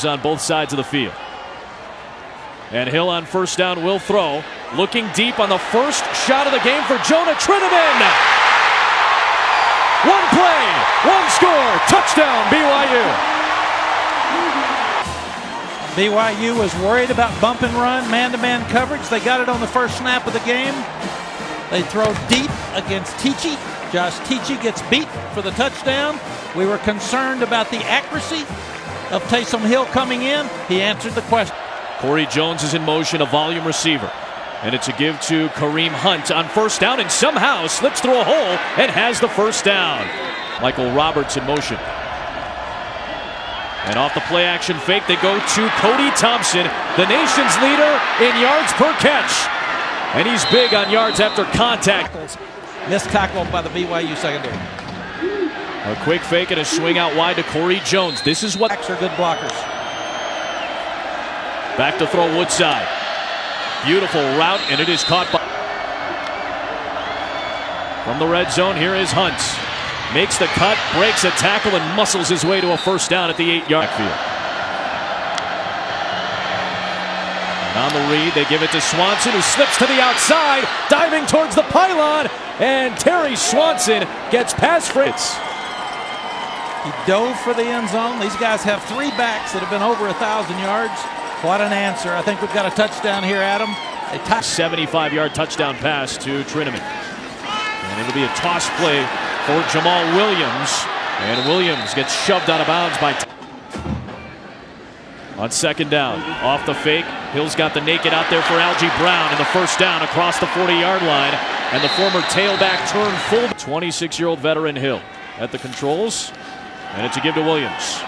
on both sides of the field. And Hill on first down will throw. Looking deep on the first shot of the game for Jonah Trinnaman. One play, one score, touchdown BYU. BYU was worried about bump and run, man-to-man coverage. They got it on the first snap of the game. They throw deep against Tichy. Josh Tichy gets beat for the touchdown. We were concerned about the accuracy of Taysom Hill coming in. He answered the question. Corey Jones is in motion, a volume receiver. And it's a give to Kareem Hunt on first down, and somehow slips through a hole and has the first down. Michael Roberts in motion. And off the play action fake, they go to Cody Thompson, the nation's leader in yards per catch. And he's big on yards after contact. Missed tackle by the BYU secondary. A quick fake and a swing out wide to Corey Jones. This is what Backs are good blockers. Back to throw Woodside. Beautiful route, and it is caught by. From the red zone, here is Hunt. Makes the cut, breaks a tackle, and muscles his way to a first down at the 8-yard field. And on the read, they give it to Swanson, who slips to the outside, diving towards the pylon, and Terry Swanson gets past Fritz. He dove for the end zone. These guys have 3 backs that have been over 1,000 yards. What an answer. I think we've got a touchdown here, Adam. A 75-yard touchdown pass to Trinnaman. And it'll be a toss play for Jamal Williams. And Williams gets shoved out of bounds by. On second down, off the fake, Hill's got the naked out there for Algie Brown, and the first down across the 40-yard line. And the former tailback turned full. 26-year-old veteran Hill at the controls. And it's a give to Williams.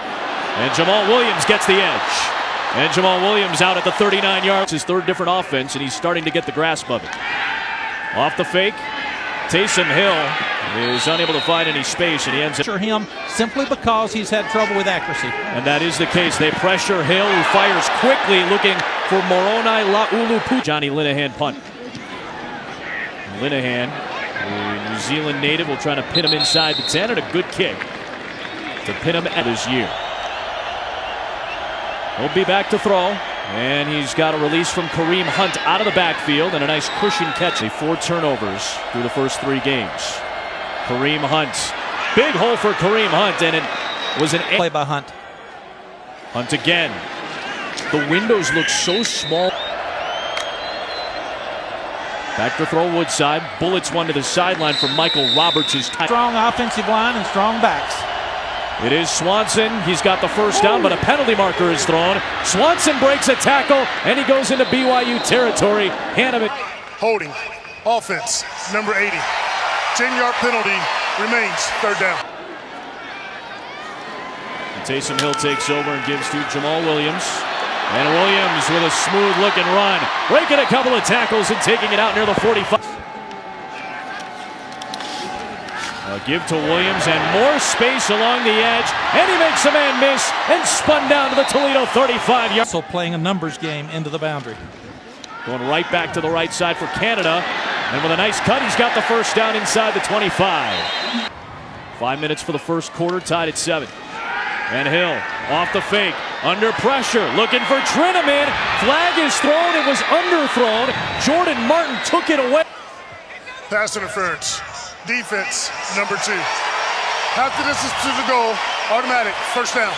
And Jamal Williams gets the edge. And Jamal Williams out at the 39-yard. It's his third different offense, and he's starting to get the grasp of it. Off the fake, Taysom Hill is unable to find any space, and he ends up. Pressure him simply because he's had trouble with accuracy. And that is the case. They pressure Hill, who fires quickly, looking for Moroni Laulupu. Johnny Linehan punt. Linehan, a New Zealand native, will try to pin him inside the 10, and a good kick to pin him at this year. He'll be back to throw, and he's got a release from Kareem Hunt out of the backfield, and a nice cushion catch. 4 turnovers through the first 3 games. Kareem Hunt, big hole for Kareem Hunt, and it was an play by Hunt. Hunt again. The windows look so small. Back to throw Woodside. Bullets one to the sideline from Michael Roberts. Strong offensive line and strong backs. It is Swanson. He's got the first down, but a penalty marker is thrown. Swanson breaks a tackle, and he goes into BYU territory. Hanneman. Holding. Offense. Number 80. 10-yard penalty. Remains third down. And Taysom Hill takes over and gives to Jamal Williams. And Williams with a smooth-looking run. Breaking a couple of tackles and taking it out near the 45. A give to Williams, and more space along the edge, and he makes a man miss and spun down to the Toledo 35-yard. Also playing a numbers game into the boundary. Going right back to the right side for Canada, and with a nice cut, he's got the first down inside the 25. 5 minutes for the first quarter, tied at 7. And Hill off the fake, under pressure, looking for Trinnaman. Flag is thrown, it was underthrown. Jordan Martin took it away. Pass interference. Defense, number 2. Half the distance to the goal, automatic, first down.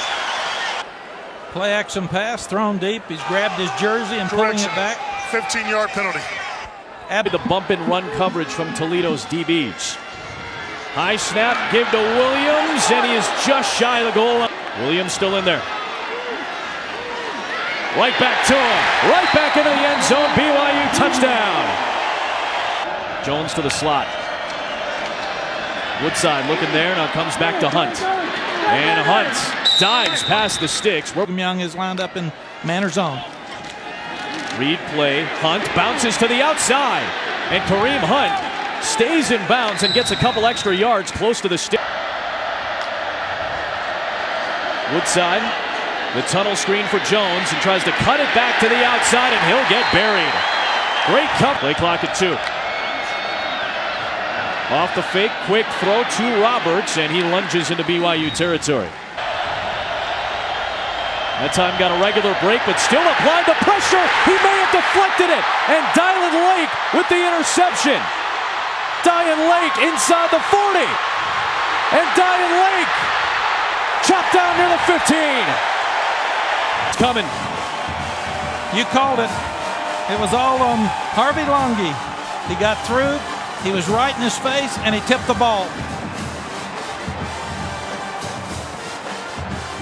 Play action pass, thrown deep. He's grabbed his jersey and pulling it back. 15-yard penalty. The bump and run coverage from Toledo's DBs. High snap, give to Williams, and he is just shy of the goal. Williams still in there. Right back to him, right back into the end zone. BYU touchdown. Jones to the slot. Woodside looking there, now comes back to Hunt. And Hunt dives past the sticks. Young is lined up in man or zone. Read play, Hunt bounces to the outside. And Kareem Hunt stays in bounds and gets a couple extra yards close to the stick. Woodside, the tunnel screen for Jones, and tries to cut it back to the outside, and he'll get buried. Great cut. Play clock at 2. Off the fake, quick throw to Roberts, and he lunges into BYU territory. That time got a regular break, but still applied the pressure. He may have deflected it. And Dylan Lake with the interception. Dylan Lake inside the 40. And Dylan Lake chopped down near the 15. It's coming. You called it. It was all on Harvey Longy. He got through. He was right in his face, and he tipped the ball.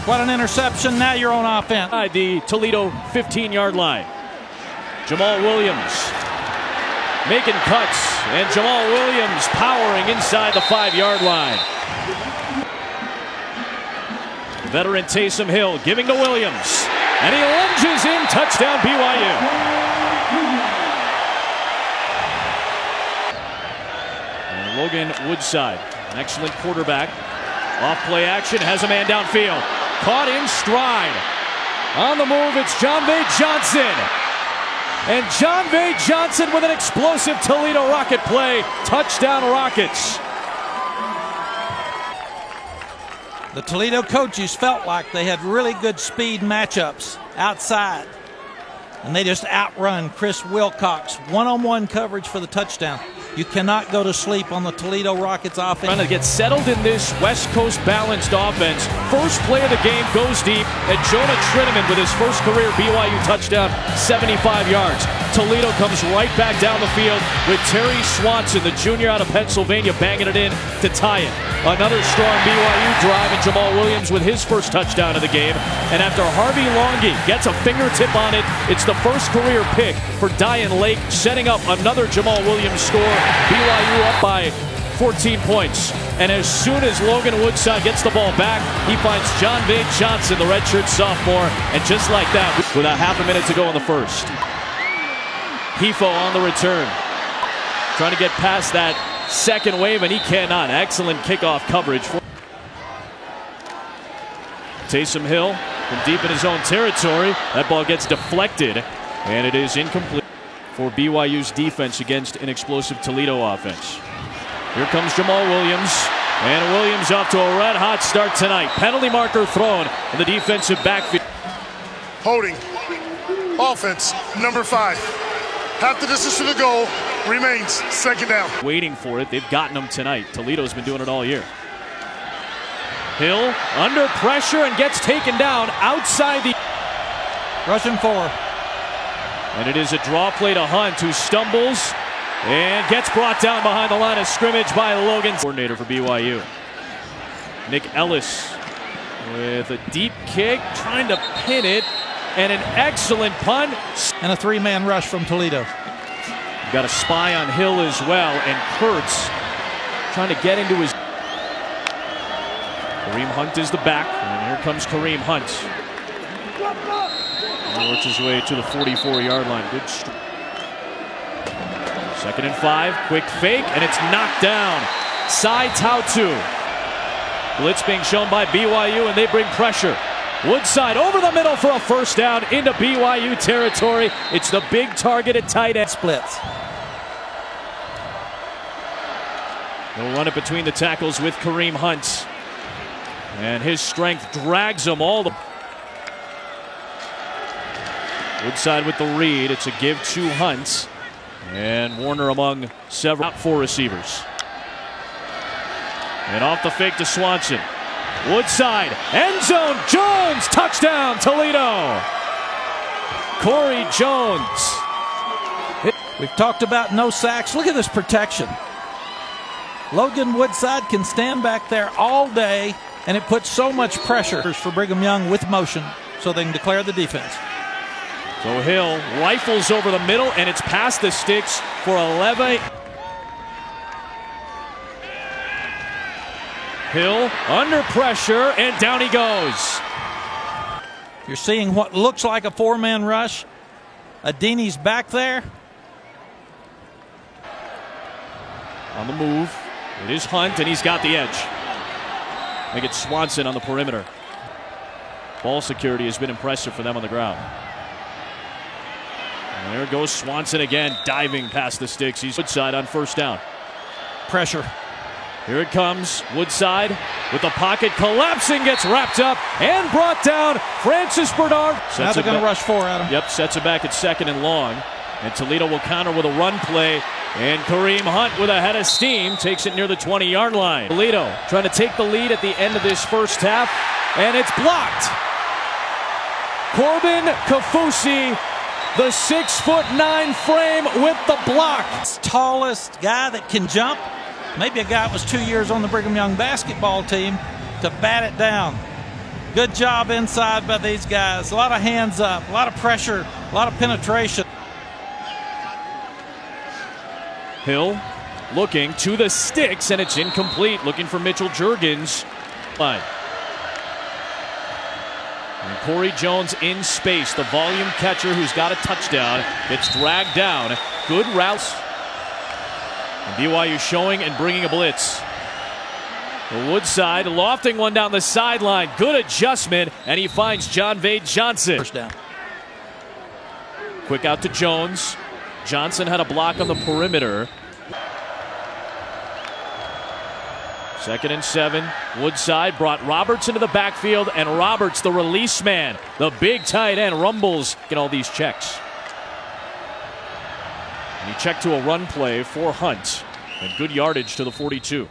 What an interception. Now you're on offense. The Toledo 15-yard line. Jamal Williams making cuts, and Jamal Williams powering inside the 5-yard line. Veteran Taysom Hill giving to Williams, and he lunges in. Touchdown BYU. And Logan Woodside, an excellent quarterback. Off play action, has a man downfield. Caught in stride. On the move, it's John Vay Johnson. And John Vay Johnson with an explosive Toledo Rocket play. Touchdown Rockets. The Toledo coaches felt like they had really good speed matchups outside. And they just outrun Chris Wilcox. One-on-one coverage for the touchdown. You cannot go to sleep on the Toledo Rockets offense. Trying to get settled in this West Coast balanced offense. First play of the game goes deep, and Jonah Trinneman with his first career BYU touchdown, 75 yards. Toledo comes right back down the field with Terry Swanson, the junior out of Pennsylvania, banging it in to tie it. Another strong BYU drive, and Jamal Williams with his first touchdown of the game. And after Harvey Longy gets a fingertip on it, it's the first career pick for Dylan Lake, setting up another Jamal Williams score. BYU up by 14 points. And as soon as Logan Woodside gets the ball back, he finds John Vay Johnson, the redshirt sophomore. And just like that, with a half a minute to go in the first. Hifo on the return. Trying to get past that second wave, and he cannot. Excellent kickoff coverage. Taysom Hill from deep in his own territory. That ball gets deflected, and it is incomplete for BYU's defense against an explosive Toledo offense. Here comes Jamal Williams, and Williams off to a red-hot start tonight. Penalty marker thrown in the defensive backfield. Holding. Offense, number 5. Half the distance to the goal, remains second down. Waiting for it. They've gotten him tonight. Toledo's been doing it all year. Hill under pressure and gets taken down outside the... Rushing 4. And it is a draw play to Hunt, who stumbles and gets brought down behind the line of scrimmage by Logan. Coordinator for BYU. Nick Ellis with a deep kick, trying to pin it, and an excellent punt. And a 3-man rush from Toledo. Got a spy on Hill as well, and Kurtz trying to get into his... Kareem Hunt is the back, and here comes Kareem Hunt. He works his way to the 44-yard line. Good. Second and 5, quick fake, and it's knocked down. Sai Tautu. Blitz being shown by BYU, and they bring pressure. Woodside over the middle for a first down into BYU territory. It's the big target at tight end. Splits. They'll run it between the tackles with Kareem Hunt. And his strength drags him all the... Woodside with the read. It's a give to Hunt. And Warner among several 4 receivers. And off the fake to Swanson. Woodside, end zone, Jones, touchdown, Toledo. Corey Jones. We've talked about no sacks. Look at this protection. Logan Woodside can stand back there all day, and it puts so much pressure for Brigham Young with motion, so they can declare the defense. So Hill rifles over the middle, and it's past the sticks for 11. Hill under pressure, and down he goes. You're seeing what looks like a 4-man rush. Adeni's back there. On the move, it is Hunt, and he's got the edge. Make it Swanson on the perimeter. Ball security has been impressive for them on the ground. And there goes Swanson again, diving past the sticks. He's Woodside on first down. Pressure. Here it comes. Woodside with the pocket collapsing, gets wrapped up and brought down. Francis Bernard. Now they're going to rush 4 at him. Yep, sets it back at 2nd and long. And Toledo will counter with a run play. And Kareem Hunt with a head of steam takes it near the 20-yard line. Toledo trying to take the lead at the end of this first half. And it's blocked. Corbin Kafusi, the 6'9" frame with the block. Tallest guy that can jump. Maybe a guy that was 2 years on the Brigham Young basketball team to bat it down. Good job inside by these guys. A lot of hands up, a lot of pressure, a lot of penetration. Hill looking to the sticks, and it's incomplete. Looking for Mitchell Juergens. Line. And Corey Jones in space. The volume catcher who's got a touchdown. Gets dragged down. Good routes. And BYU showing and bringing a blitz. The Woodside lofting one down the sideline. Good adjustment, and he finds John Vade Johnson. First down. Quick out to Jones. Johnson had a block on the perimeter. 2nd and 7. Woodside brought Roberts into the backfield, and Roberts, the release man, the big tight end, rumbles in all these checks. And he checked to a run play for Hunt, and good yardage to the 42.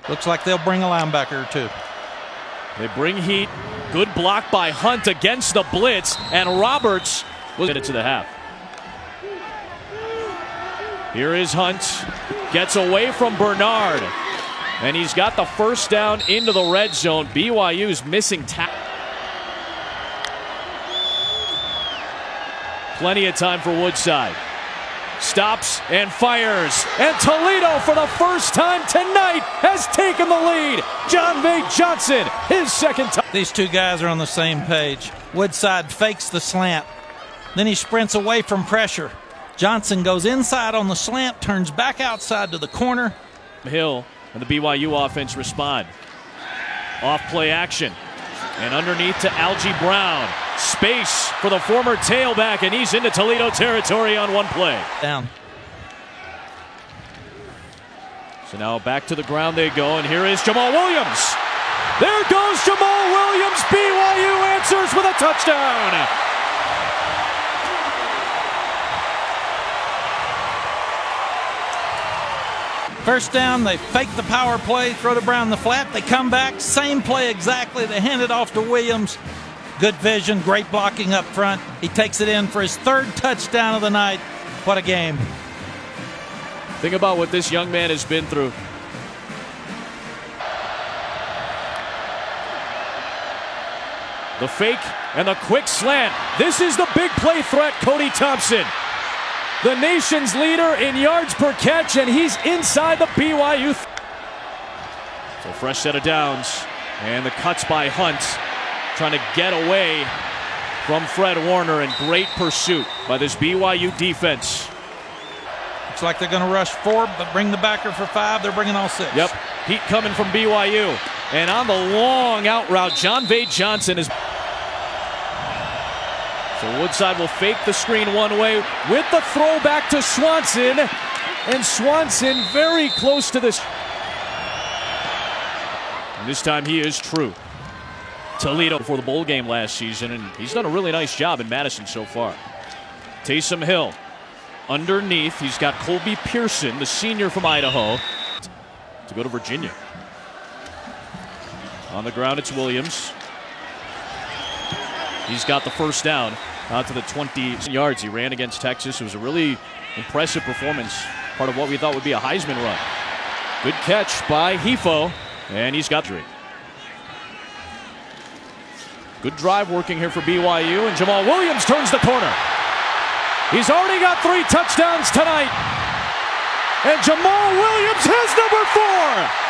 Looks like they'll bring a linebacker or two. They bring heat. Good block by Hunt against the blitz, and Roberts will get it to the half. Here is Hunt. Gets away from Bernard. And he's got the first down into the red zone. BYU's missing tackle. Plenty of time for Woodside. Stops and fires. And Toledo, for the first time tonight, has taken the lead. John Vade Johnson, his 2nd time. These two guys are on the same page. Woodside fakes the slant. Then he sprints away from pressure. Johnson goes inside on the slant, turns back outside to the corner. Hill and the BYU offense respond. Off play action. And underneath to Algie Brown. Space for the former tailback, and he's into Toledo territory on one play. Down. So now back to the ground they go, and here is Jamal Williams. There goes Jamal Williams. BYU answers with a touchdown. First down, they fake the power play, throw to Brown in the flat. They come back, same play exactly. They hand it off to Williams. Good vision, great blocking up front. He takes it in for his 3rd touchdown of the night. What a game. Think about what this young man has been through. The fake and the quick slant. This is the big play threat, Cody Thompson. The nation's leader in yards per catch, and he's inside the BYU. So fresh set of downs, and the cuts by Hunt, trying to get away from Fred Warner, and great pursuit by this BYU defense. Looks like they're going to rush 4, but bring the backer for 5. They're bringing all 6. Yep, heat coming from BYU. And on the long out route, John Vade Johnson is... So Woodside will fake the screen one way with the throw back to Swanson. And Swanson very close to this. And this time he is true. Toledo before the bowl game last season, and he's done a really nice job in Madison so far. Taysom Hill underneath. He's got Colby Pearson, the senior from Idaho, to go to Virginia. On the ground, it's Williams. He's got the first down out to the 20 yards. He ran against Texas. It was a really impressive performance. Part of what we thought would be a Heisman run. Good catch by Hefo, and he's got 3. Good drive working here for BYU, and Jamal Williams turns the corner. He's already got 3 touchdowns tonight. And Jamal Williams has number 4.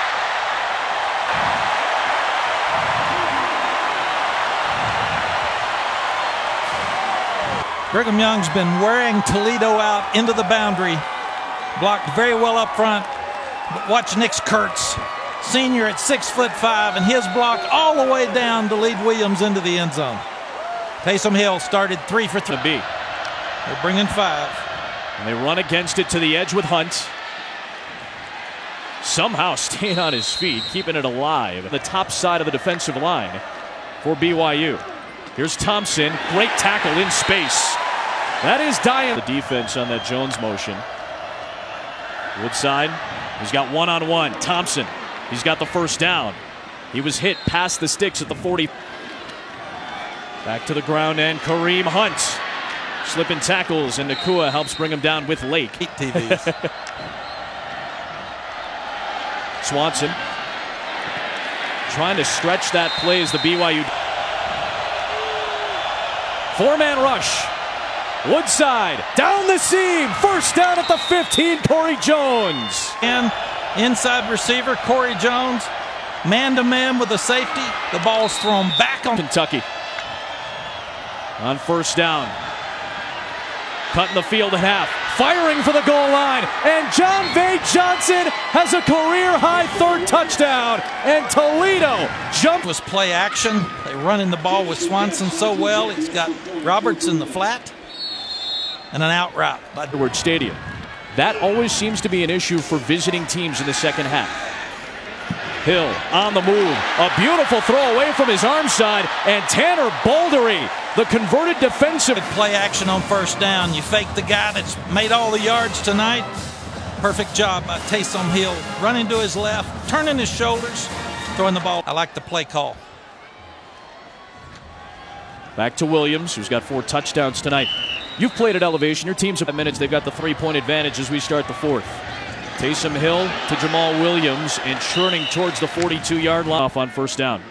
Brigham Young's been wearing Toledo out into the boundary. Blocked very well up front. But watch Nick Kurtz, senior at 6'5", and his block all the way down to lead Williams into the end zone. Taysom Hill started 3 for 3. They're bringing 5. And they run against it to the edge with Hunt. somehow staying on his feet, keeping it alive. The top side of the defensive line for BYU. Here's Thompson, great tackle in space. That is dying. The defense on that Jones motion. Woodside, he's got one-on-one. Thompson, he's got the first down. He was hit past the sticks at the 40. Back to the ground and Kareem Hunt. Slipping tackles, and Nakua helps bring him down with Lake. TVs. Swanson trying to stretch that play as the BYU. Four-man rush. Woodside down the seam. First down at the 15. Corey Jones. And inside receiver Corey Jones. Man-to-man with a safety. The ball's thrown back on Kentucky. On first down. Cutting the field in half. Firing for the goal line. And John Vay Johnson has a career-high third touchdown. And Toledo jumped. Was play action. They running the ball with Swanson so well. He's got Roberts in the flat. And an out route by Edward Stadium. That always seems to be an issue for visiting teams in the second half. Hill on the move. A beautiful throw away from his arm side. And Tanner Baldery, the converted defensive. Play action on first down. You fake the guy that's made all the yards tonight. Perfect job by Taysom Hill. Running to his left, turning his shoulders, throwing the ball. I like the play call. Back to Williams, who's got 4 touchdowns tonight. You've played at elevation. Your team's at minutes. They've got the 3-point advantage as we start the fourth. Taysom Hill to Jamal Williams and churning towards the 42-yard line off on first down.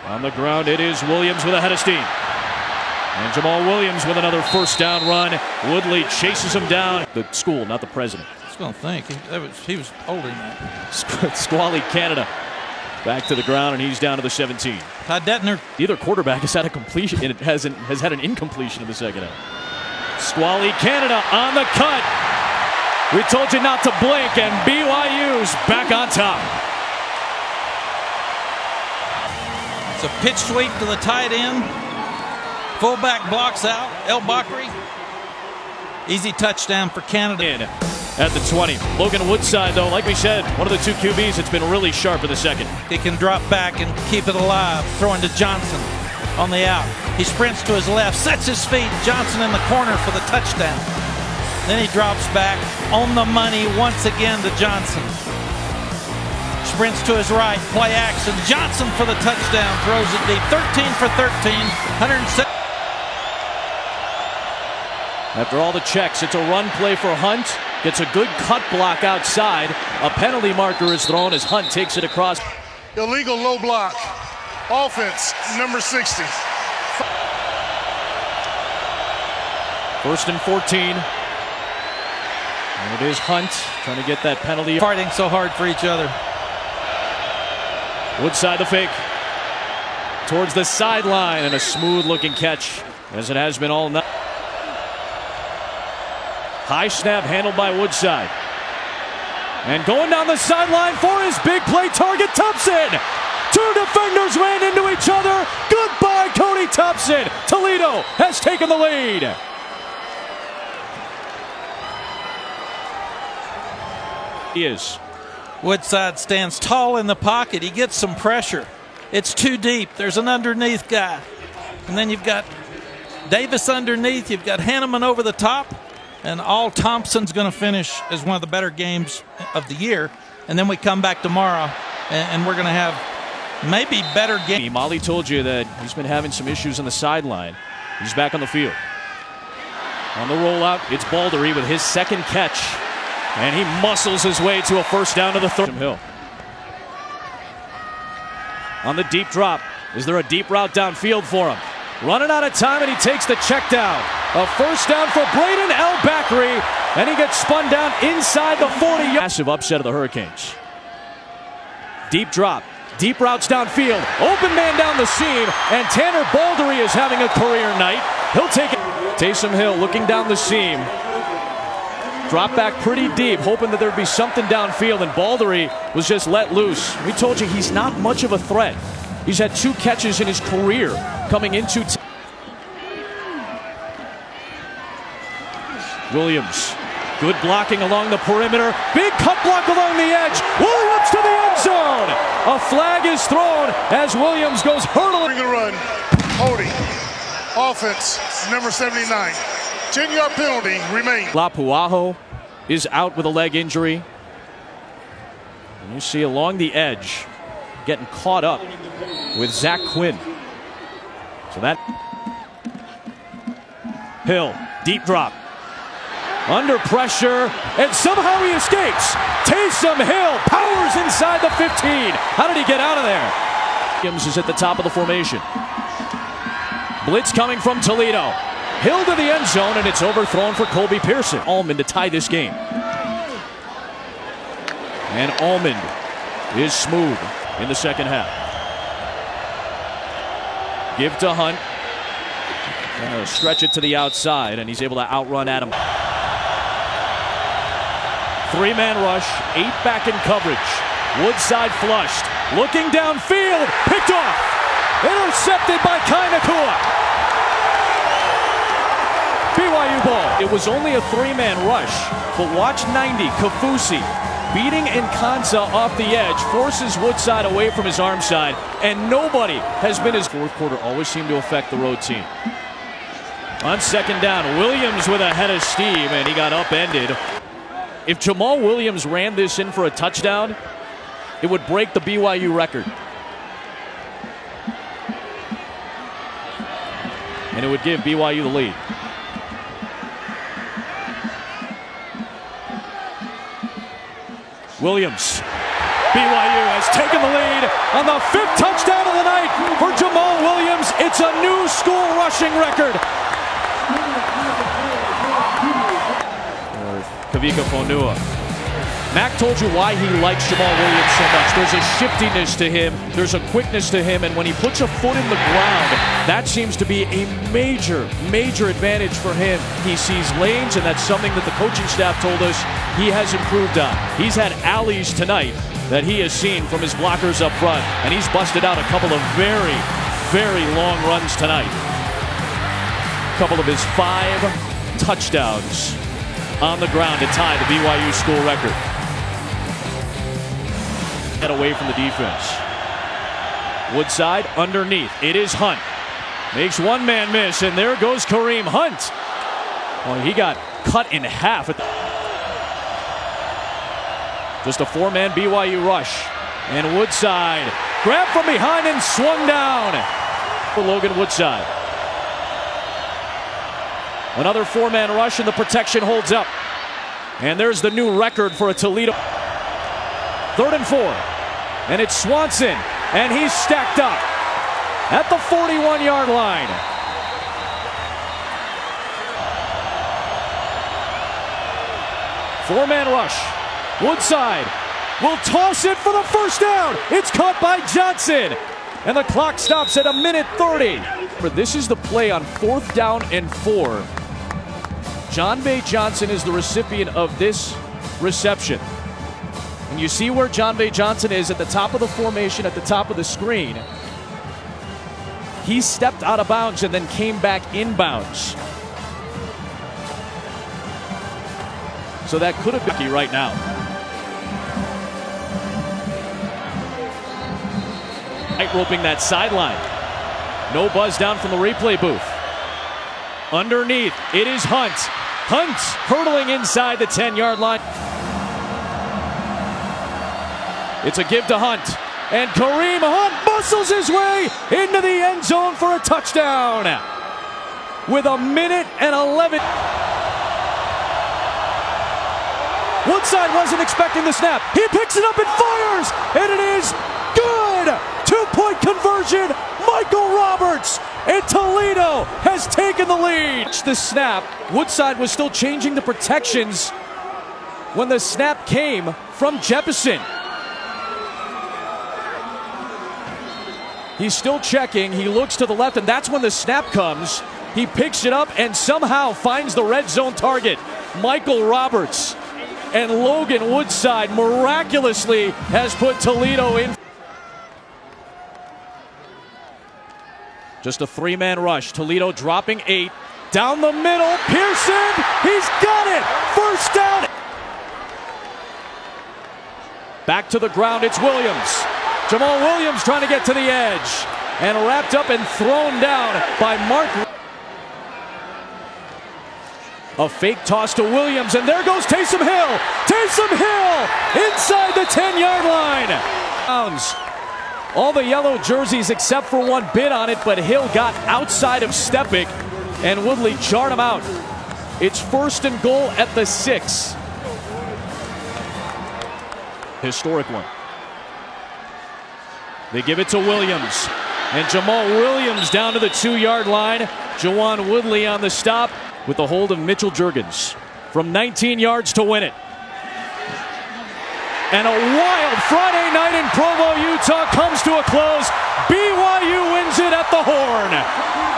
On the ground, it is Williams with a head of steam. And Jamal Williams with another first down run. Woodley chases him down. The school, not the president. I was going to think he was older than that. Squally Canada back to the ground, and he's down to the 17. Ty Detner. Either quarterback has had a completion, and has had an incompletion in the second half. Squally Canada on the cut. We told you not to blink, and BYU's back on top. It's a pitch sweep to the tight end. Fullback blocks out. El Bakri. Easy touchdown for Canada. In at the 20. Logan Woodside, though, like we said, one of the 2 QBs that's been really sharp in the second. He can drop back and keep it alive. Throwing to Johnson on the out. He sprints to his left, sets his feet. Johnson in the corner for the touchdown. Then he drops back on the money once again to Johnson. Sprints to his right, play action. Johnson for the touchdown, throws it deep. 13 for 13, 107. After all the checks, it's a run play for Hunt. Gets a good cut block outside. A penalty marker is thrown as Hunt takes it across. Illegal low block. Offense, number 60. First and 14. And it is Hunt trying to get that penalty. Fighting so hard for each other. Woodside the fake. Towards the sideline, and a smooth looking catch, as it has been all night. High snap handled by Woodside. And going down the sideline for his big play target, Thompson. 2 defenders ran into each other. Goodbye, Cody Thompson. Toledo has taken the lead. He is. Woodside stands tall in the pocket. He gets some pressure. It's too deep. There's an underneath guy. And then you've got Davis underneath. You've got Hanneman over the top. And all Thompson's going to finish as one of the better games of the year. And then we come back tomorrow, and we're going to have maybe better game. Molly told you that he's been having some issues on the sideline. He's back on the field. On the rollout, it's Baldery with his second catch. And he muscles his way to a first down to the third. Hill. On the deep drop. Is there a deep route downfield for him? Running out of time, and he takes the check down. A first down for Braden El Bakri, and he gets spun down inside the 40. Massive upset of the Hurricanes. Deep drop. Deep routes downfield. Open man down the seam, and Tanner Baldery is having a career night. He'll take it. Taysom Hill looking down the seam. Drop back pretty deep, hoping that there'd be something downfield, and Baldery was just let loose. We told you he's not much of a threat. He's had 2 catches in his career coming into. Williams, Good blocking along the perimeter. Big cut block along the edge. Williams to the end zone. A flag is thrown as Williams goes hurtling. Bring a run. Holding. Offense, number 79. 10-yard penalty remains. Lapuaho is out with a leg injury. And you see along the edge, getting caught up with Zach Quinn. So that Hill, deep drop. Under pressure, and somehow he escapes. Taysom Hill powers inside the 15. How did he get out of there? Williams is at the top of the formation. Blitz coming from Toledo. Hill to the end zone, and it's overthrown for Colby Pearson. Allman to tie this game. And Allman is smooth in the second half. Give to Hunt. Gonna stretch it to the outside, and he's able to outrun Adam. Three-man rush, 8 back in coverage. Woodside flushed, looking downfield, picked off, intercepted by Kai Nakua. BYU ball. It was only a 3-man rush, but watch 90, Kafusi, beating Nkansa off the edge, forces Woodside away from his arm side, and nobody has been as fourth quarter always seemed to affect the road team. On second down, Williams with a head of steam, and he got upended. If Jamal Williams ran this in for a touchdown, it would break the BYU record. And it would give BYU the lead. Williams. BYU has taken the lead on the 5th touchdown of the night for Jamal Williams. It's a new school rushing record. Kavika Fonua. Mac told you why he likes Jamal Williams so much. There's a shiftiness to him. There's a quickness to him. And when he puts a foot in the ground, that seems to be a major, major advantage for him. He sees lanes, and that's something that the coaching staff told us he has improved on. He's had alleys tonight that he has seen from his blockers up front. And he's busted out a couple of very, very long runs tonight. A couple of his 5 touchdowns on the ground to tie the BYU school record. Head away from the defense. Woodside underneath. It is Hunt. Makes one man miss, and there goes Kareem Hunt. Well, he got cut in half. Just a 4-man BYU rush. And Woodside grabbed from behind and swung down for Logan Woodside. Another 4-man rush, and the protection holds up. And there's the new record for a Toledo. 3rd and 4. And it's Swanson. And he's stacked up at the 41-yard line. Four-man rush. Woodside will toss it for the first down. It's caught by Johnson. And the clock stops at 1:30. But this is the play on 4th down and 4. John Bay Johnson is the recipient of this reception. And you see where John Bay Johnson is at the top of the formation, at the top of the screen. He stepped out of bounds and then came back inbounds. So that could have been right now. Tight-roping that sideline. No buzz down from the replay booth. Underneath, it is Hunt. Hunt hurdling inside the 10-yard line. It's a give to Hunt. And Kareem Hunt muscles his way into the end zone for a touchdown. With 1:11. Woodside wasn't expecting the snap. He picks it up and fires. And it is good. 2-point conversion. Michael Roberts. And Toledo has taken the lead. The snap. Woodside was still changing the protections when the snap came from Jeppesen. He's still checking. He looks to the left, and that's when the snap comes. He picks it up and somehow finds the red zone target. Michael Roberts. And Logan Woodside miraculously has put Toledo in. Just a 3-man rush. Toledo dropping 8. Down the middle, Pearson, he's got it! First down! Back to the ground, it's Williams. Jamal Williams trying to get to the edge. And wrapped up and thrown down by Mark. A fake toss to Williams, and there goes Taysom Hill. Taysom Hill inside the 10-yard line. All the yellow jerseys except for one bid on it, but Hill got outside of Stepic, and Woodley jarred him out. It's 1st and goal at the 6. Historic one. They give it to Williams, and Jamal Williams down to the 2-yard line. Jawan Woodley on the stop with the hold of Mitchell Juergens from 19 yards to win it. And a wild Friday night in Provo, Utah comes to a close. BYU wins it at the Horn.